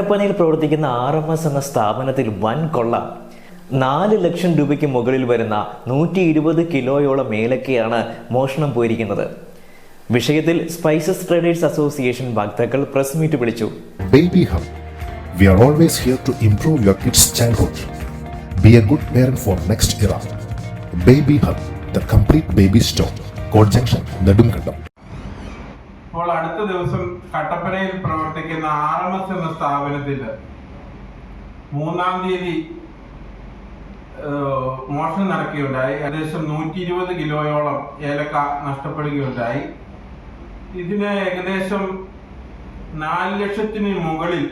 കട്ടപ്പനയിൽ പ്രവർത്തിക്കുന്ന RMS എന്ന സ്ഥാപനത്തിൽ വൻ കൊള്ള. 4 ലക്ഷം രൂപയ്ക്ക് മുകളിൽ വരുന്ന 120 കിലോയോളം ഏലക്കയാണ് മോഷണം പോയിരിക്കുന്നത്. വിഷയത്തിൽ സ്പൈസസ് ട്രേഡേഴ്സ് അസോസിയേഷൻ വക്താക്കൾ പ്രസ് മീറ്റ് വിളിച്ചു. Baby Hub. We are always here to improve your kids' childhood. Be a good parent for next era. Baby Hub, the complete baby store. Court Junction, Nedumkandam. അപ്പോൾ അടുത്ത ദിവസം കട്ടപ്പനയിൽ പ്രവർത്തിക്കുന്ന RMS എന്ന സ്ഥാപനത്തിൽ 3-ാം തീയതി മോഷണം നടക്കുകയുണ്ടായി. ഏകദേശം 120 കിലോയോളം ഏലക്ക നഷ്ടപ്പെടുകയുണ്ടായി. ഇതിന് ഏകദേശം 4 ലക്ഷത്തിന് മുകളിൽ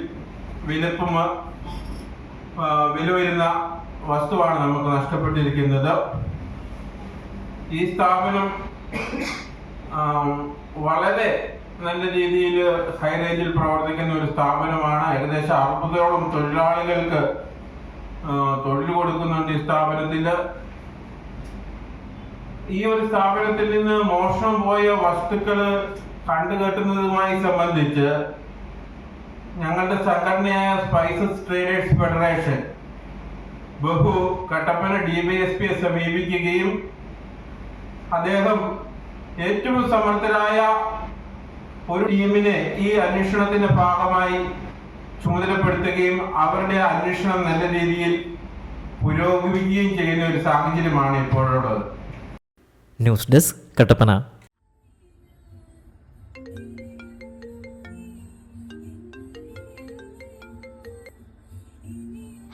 വില വരുന്ന വസ്തുവാണ് നമുക്ക് നഷ്ടപ്പെട്ടിരിക്കുന്നത്. ഈ സ്ഥാപനം വളരെ നല്ല രീതിയിൽ ഹൈ റേഞ്ചിൽ പ്രവർത്തിക്കുന്ന ഒരു സ്ഥാപനമാണ്. ഏകദേശം 60ഓളം തൊഴിലാളികൾക്ക് തൊഴിൽ കൊടുക്കുന്നുണ്ട് ഈ സ്ഥാപനത്തിൽ. ഈ ഒരു സ്ഥാപനത്തിൽ നിന്ന് മോഷണം പോയ വസ്തുക്കൾ കണ്ടുകെട്ടുന്നതുമായി സംബന്ധിച്ച് ഞങ്ങളുടെ സംഘടനയായ സ്പൈസസ് ട്രേഡേഴ്സ് ഫെഡറേഷൻ കട്ടപ്പന DYSPയെ സമീപിക്കുകയും അദ്ദേഹം ഏറ്റവും സമർത്ഥരായ ഒരു ടീമിനെ ഈ അന്വേഷണത്തിന്റെ ഭാഗമായി ചുമതലപ്പെടുത്തുകയും അവരുടെ അന്വേഷണം നല്ല രീതിയിൽ പുരോഗമിക്കുകയും ചെയ്യുന്ന ഒരു സാഹചര്യമാണ് ഇപ്പോഴുള്ളത്. News desk Kattappana.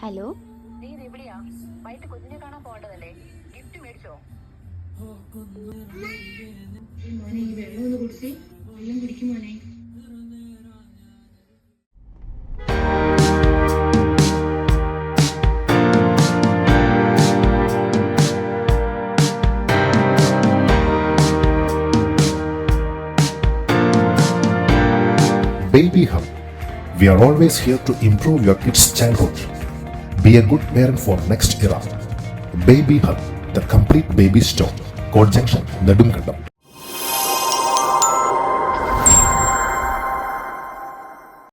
ഹലോ, വൈകിട്ട് കുഞ്ഞിനെ കാണാൻ പോകേണ്ടതല്ലേ? ഗിഫ്റ്റ് മേടിച്ചോ? മോനെ ഈ വെള്ളം ഒന്ന് കുടിച്ചേ. വെള്ളം കുടിക്കും മോനെ. Baby Hub. We are always here to improve your kids' childhood. Be a good parent for next era. Baby Hub, the complete baby store. Court Junction, Nedumkandam.